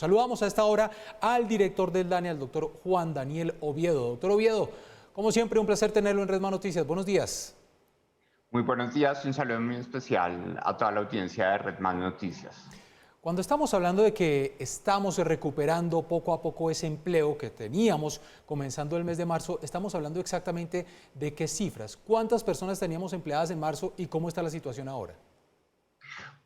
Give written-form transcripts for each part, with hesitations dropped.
Saludamos a esta hora al director del DANE, al doctor Juan Daniel Oviedo. Doctor Oviedo, como siempre, un placer tenerlo en Red Más Noticias. Buenos días. Muy buenos días y un saludo muy especial a toda la audiencia de Red Más Noticias. Cuando estamos hablando de que estamos recuperando poco a poco ese empleo que teníamos comenzando el mes de marzo, estamos hablando exactamente de qué cifras, cuántas personas teníamos empleadas en marzo y cómo está la situación ahora.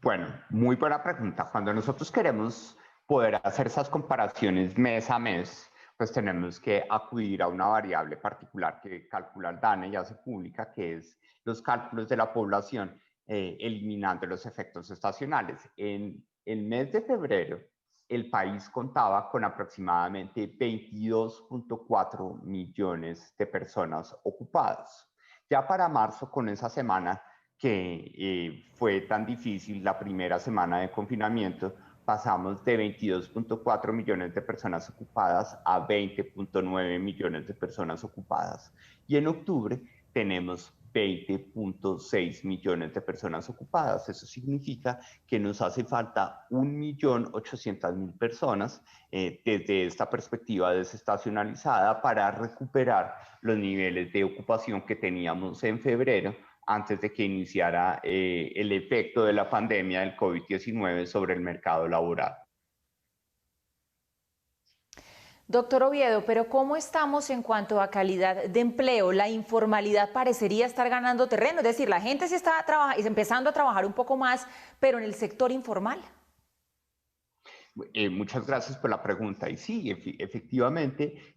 Bueno, muy buena pregunta. Cuando nosotros queremos poder hacer esas comparaciones mes a mes, pues tenemos que acudir a una variable particular que calcula el DANE, ya se publica, que es los cálculos de la población, eliminando los efectos estacionales. En el mes de febrero, el país contaba con aproximadamente 22.4 millones de personas ocupadas. Ya para marzo, con esa semana que fue tan difícil, la primera semana de confinamiento, pasamos de 22.4 millones de personas ocupadas a 20.9 millones de personas ocupadas. Y en octubre tenemos 20.6 millones de personas ocupadas. Eso significa que nos hace falta 1.800.000 personas desde esta perspectiva desestacionalizada para recuperar los niveles de ocupación que teníamos en febrero, antes de que iniciara el efecto de la pandemia del COVID-19 sobre el mercado laboral. Doctor Oviedo, pero ¿cómo estamos en cuanto a calidad de empleo? La informalidad parecería estar ganando terreno, es decir, la gente sí está empezando a trabajar un poco más, pero en el sector informal. Muchas gracias por la pregunta. Y sí, efectivamente,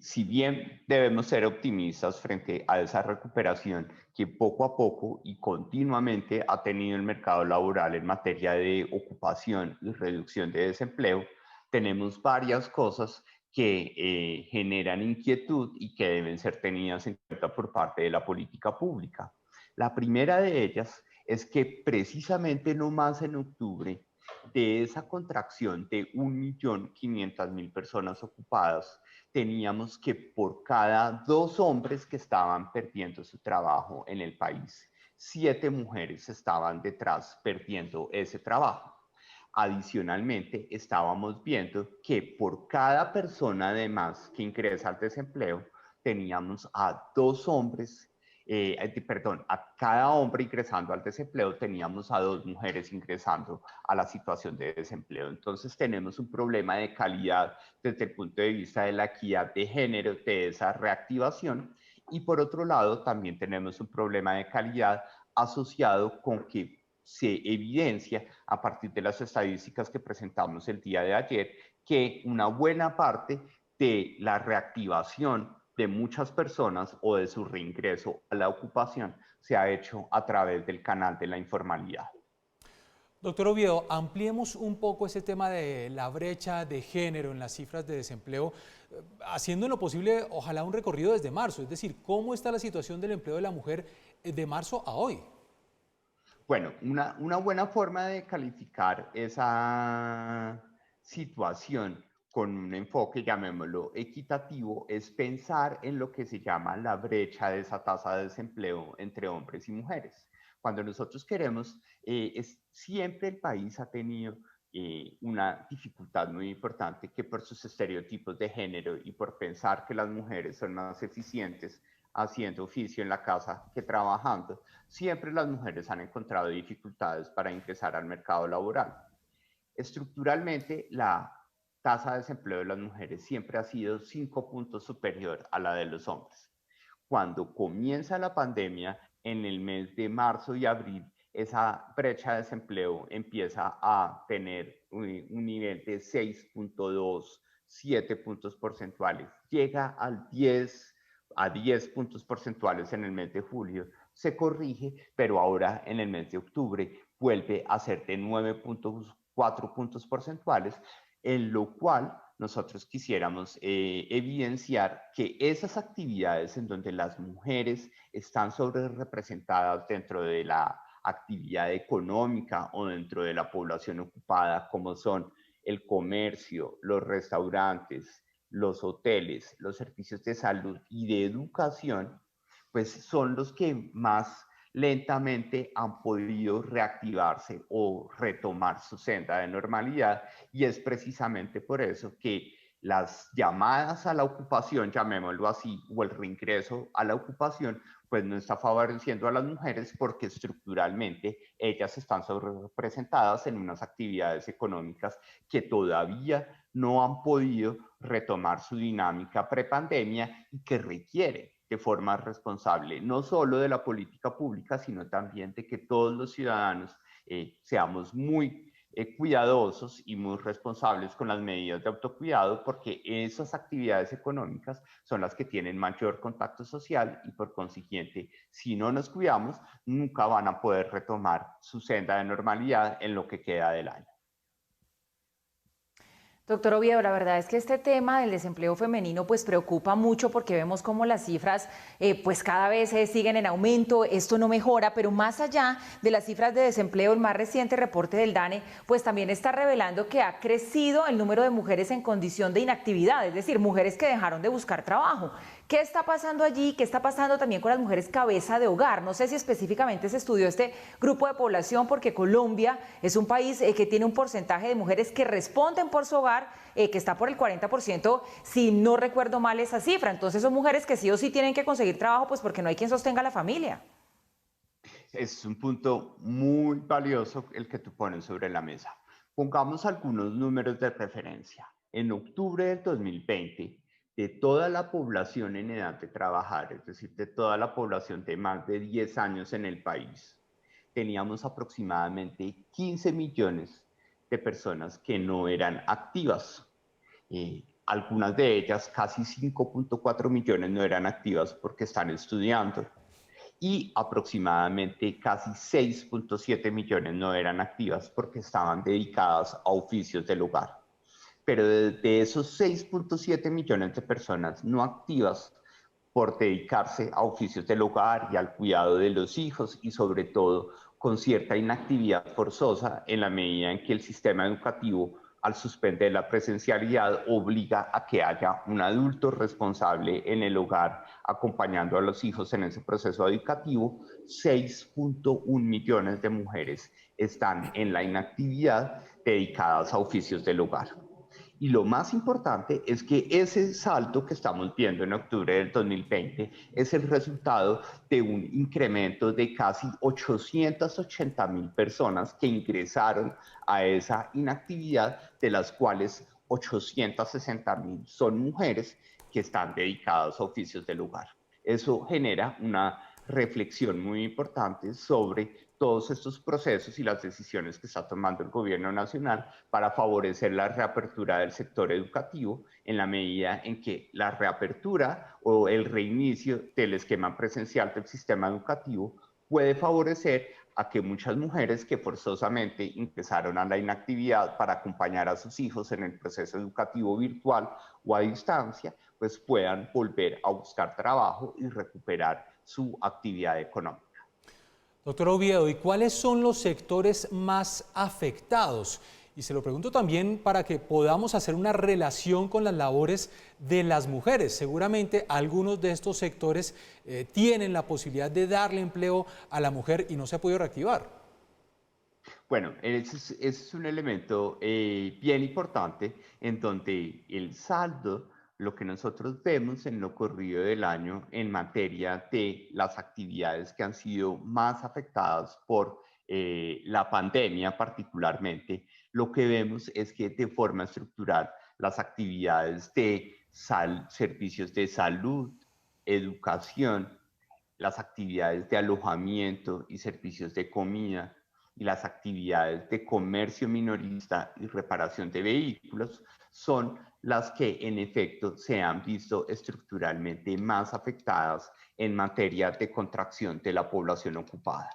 si bien debemos ser optimistas frente a esa recuperación que poco a poco y continuamente ha tenido el mercado laboral en materia de ocupación y reducción de desempleo, tenemos varias cosas que generan inquietud y que deben ser tenidas en cuenta por parte de la política pública. La primera de ellas es que precisamente no más en octubre, de esa contracción de 1.500.000 personas ocupadas, teníamos que por cada 2 hombres que estaban perdiendo su trabajo en el país, 7 mujeres estaban detrás perdiendo ese trabajo. Adicionalmente, estábamos viendo que por cada persona además que ingresa al desempleo, teníamos a 2 hombres, a cada hombre ingresando al desempleo, teníamos a 2 mujeres ingresando a la situación de desempleo. Entonces tenemos un problema de calidad desde el punto de vista de la equidad de género de esa reactivación, y por otro lado también tenemos un problema de calidad asociado con que se evidencia a partir de las estadísticas que presentamos el día de ayer que una buena parte de la reactivación de muchas personas o de su reingreso a la ocupación se ha hecho a través del canal de la informalidad. Doctor Oviedo, ampliemos un poco ese tema de la brecha de género en las cifras de desempleo, haciendo en lo posible, ojalá, un recorrido desde marzo, es decir, ¿cómo está la situación del empleo de la mujer de marzo a hoy? Bueno, una buena forma de calificar esa situación con un enfoque, llamémoslo equitativo, es pensar en lo que se llama la brecha de esa tasa de desempleo entre hombres y mujeres. Cuando nosotros queremos, siempre el país ha tenido una dificultad muy importante que por sus estereotipos de género y por pensar que las mujeres son más eficientes haciendo oficio en la casa que trabajando, siempre las mujeres han encontrado dificultades para ingresar al mercado laboral. Estructuralmente, la tasa de desempleo de las mujeres siempre ha sido 5 puntos superior a la de los hombres. Cuando comienza la pandemia, en el mes de marzo y abril, esa brecha de desempleo empieza a tener un nivel de 6.2, 7 puntos porcentuales. Llega a 10 puntos porcentuales en el mes de julio, se corrige, pero ahora en el mes de octubre vuelve a ser de 9.4 puntos porcentuales, en lo cual nosotros quisiéramos evidenciar que esas actividades en donde las mujeres están sobre representadas dentro de la actividad económica o dentro de la población ocupada, como son el comercio, los restaurantes, los hoteles, los servicios de salud y de educación, pues son los que más lentamente han podido reactivarse o retomar su senda de normalidad, y es precisamente por eso que las llamadas a la ocupación, llamémoslo así, o el reingreso a la ocupación, pues no está favoreciendo a las mujeres porque estructuralmente ellas están sobrerepresentadas en unas actividades económicas que todavía no han podido retomar su dinámica prepandemia y que requiere de forma responsable no solo de la política pública, sino también de que todos los ciudadanos seamos muy cuidadosos y muy responsables con las medidas de autocuidado, porque esas actividades económicas son las que tienen mayor contacto social y por consiguiente, si no nos cuidamos, nunca van a poder retomar su senda de normalidad en lo que queda del año. Doctor Oviedo, la verdad es que este tema del desempleo femenino pues preocupa mucho porque vemos como las cifras pues cada vez siguen en aumento, esto no mejora, pero más allá de las cifras de desempleo, el más reciente reporte del DANE pues también está revelando que ha crecido el número de mujeres en condición de inactividad, es decir, mujeres que dejaron de buscar trabajo. ¿Qué está pasando allí? ¿Qué está pasando también con las mujeres cabeza de hogar? No sé si específicamente se estudió este grupo de población porque Colombia es un país que tiene un porcentaje de mujeres que responden por su hogar que está por el 40%, si no recuerdo mal esa cifra. Entonces son mujeres que sí o sí tienen que conseguir trabajo pues porque no hay quien sostenga la familia. Es un punto muy valioso el que tú pones sobre la mesa. Pongamos algunos números de referencia. En octubre del 2020, de toda la población en edad de trabajar, es decir, de toda la población de más de 10 años en el país, teníamos aproximadamente 15 millones de personas que no eran activas. Algunas de ellas, casi 5.4 millones, no eran activas porque están estudiando, y aproximadamente casi 6.7 millones no eran activas porque estaban dedicadas a oficios del hogar. Pero de esos 6.7 millones de personas no activas por dedicarse a oficios del hogar y al cuidado de los hijos, y sobre todo con cierta inactividad forzosa en la medida en que el sistema educativo, al suspender la presencialidad, obliga a que haya un adulto responsable en el hogar acompañando a los hijos en ese proceso educativo. 6.1 millones de mujeres están en la inactividad dedicadas a oficios del hogar. Y lo más importante es que ese salto que estamos viendo en octubre del 2020 es el resultado de un incremento de casi 880,000 personas que ingresaron a esa inactividad, de las cuales 860,000 son mujeres que están dedicadas a oficios del hogar. Eso genera una reflexión muy importante sobre todos estos procesos y las decisiones que está tomando el gobierno nacional para favorecer la reapertura del sector educativo, en la medida en que la reapertura o el reinicio del esquema presencial del sistema educativo puede favorecer a que muchas mujeres que forzosamente ingresaron a la inactividad para acompañar a sus hijos en el proceso educativo virtual o a distancia, pues puedan volver a buscar trabajo y recuperar su actividad económica. Doctor Oviedo, ¿y cuáles son los sectores más afectados? Y se lo pregunto también para que podamos hacer una relación con las labores de las mujeres. Seguramente algunos de estos sectores tienen la posibilidad de darle empleo a la mujer y no se ha podido reactivar. Bueno, ese es un elemento bien importante, en donde el saldo, lo que nosotros vemos en lo corrido del año en materia de las actividades que han sido más afectadas por la pandemia particularmente, lo que vemos es que de forma estructural las actividades de servicios de salud, educación, las actividades de alojamiento y servicios de comida, y las actividades de comercio minorista y reparación de vehículos son las que en efecto se han visto estructuralmente más afectadas en materia de contracción de la población ocupada.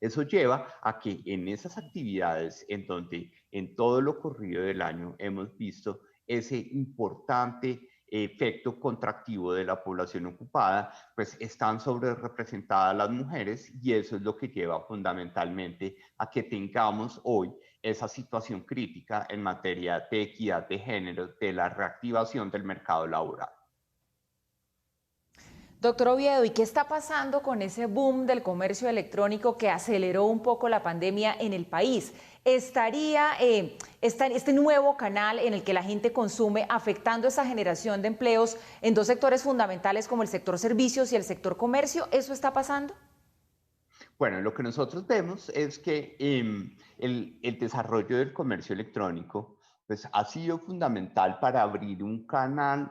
Eso lleva a que en esas actividades, en donde en todo lo corrido del año hemos visto ese importante efecto contractivo de la población ocupada, pues están sobre representadas las mujeres, y eso es lo que lleva fundamentalmente a que tengamos hoy esa situación crítica en materia de equidad de género, de la reactivación del mercado laboral. Doctor Oviedo, ¿y qué está pasando con ese boom del comercio electrónico que aceleró un poco la pandemia en el país? ¿Estaría este nuevo canal en el que la gente consume afectando esa generación de empleos en dos sectores fundamentales como el sector servicios y el sector comercio? ¿Eso está pasando? Bueno, lo que nosotros vemos es que el desarrollo del comercio electrónico pues, ha sido fundamental para abrir un canal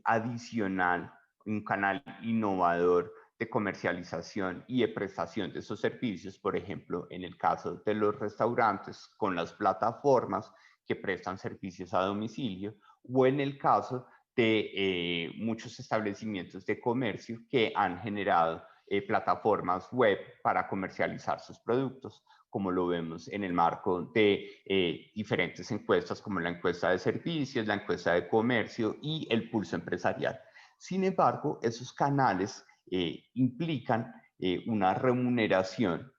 adicional, un canal innovador de comercialización y de prestación de esos servicios, por ejemplo, en el caso de los restaurantes con las plataformas que prestan servicios a domicilio, o en el caso de muchos establecimientos de comercio que han generado plataformas web para comercializar sus productos, como lo vemos en el marco de diferentes encuestas como la encuesta de servicios, la encuesta de comercio y el pulso empresarial. Sin embargo, esos canales implican una remuneración,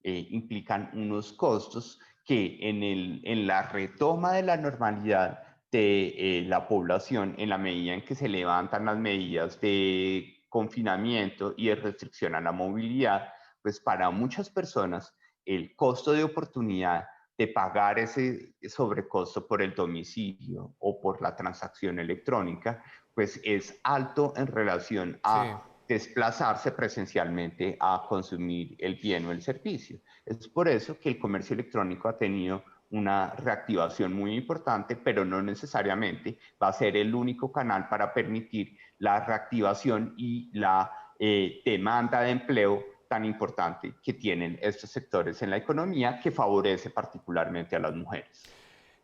implican unos costos que en la retoma de la normalidad de la población, en la medida en que se levantan las medidas de confinamiento y de restricción a la movilidad, pues para muchas personas el costo de oportunidad de pagar ese sobrecosto por el domicilio o por la transacción electrónica, pues es alto en relación Sí. a desplazarse presencialmente a consumir el bien o el servicio. Es por eso que el comercio electrónico ha tenido una reactivación muy importante, pero no necesariamente va a ser el único canal para permitir la reactivación y la demanda de empleo tan importante que tienen estos sectores en la economía, que favorece particularmente a las mujeres.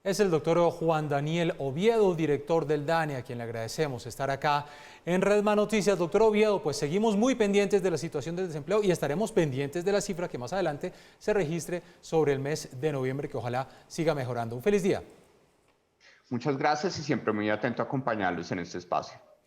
Es el doctor Juan Daniel Oviedo, director del DANE, a quien le agradecemos estar acá en Redman Noticias. Doctor Oviedo, pues seguimos muy pendientes de la situación del desempleo y estaremos pendientes de la cifra que más adelante se registre sobre el mes de noviembre, que ojalá siga mejorando. Un feliz día. Muchas gracias y siempre muy atento a acompañarlos en este espacio.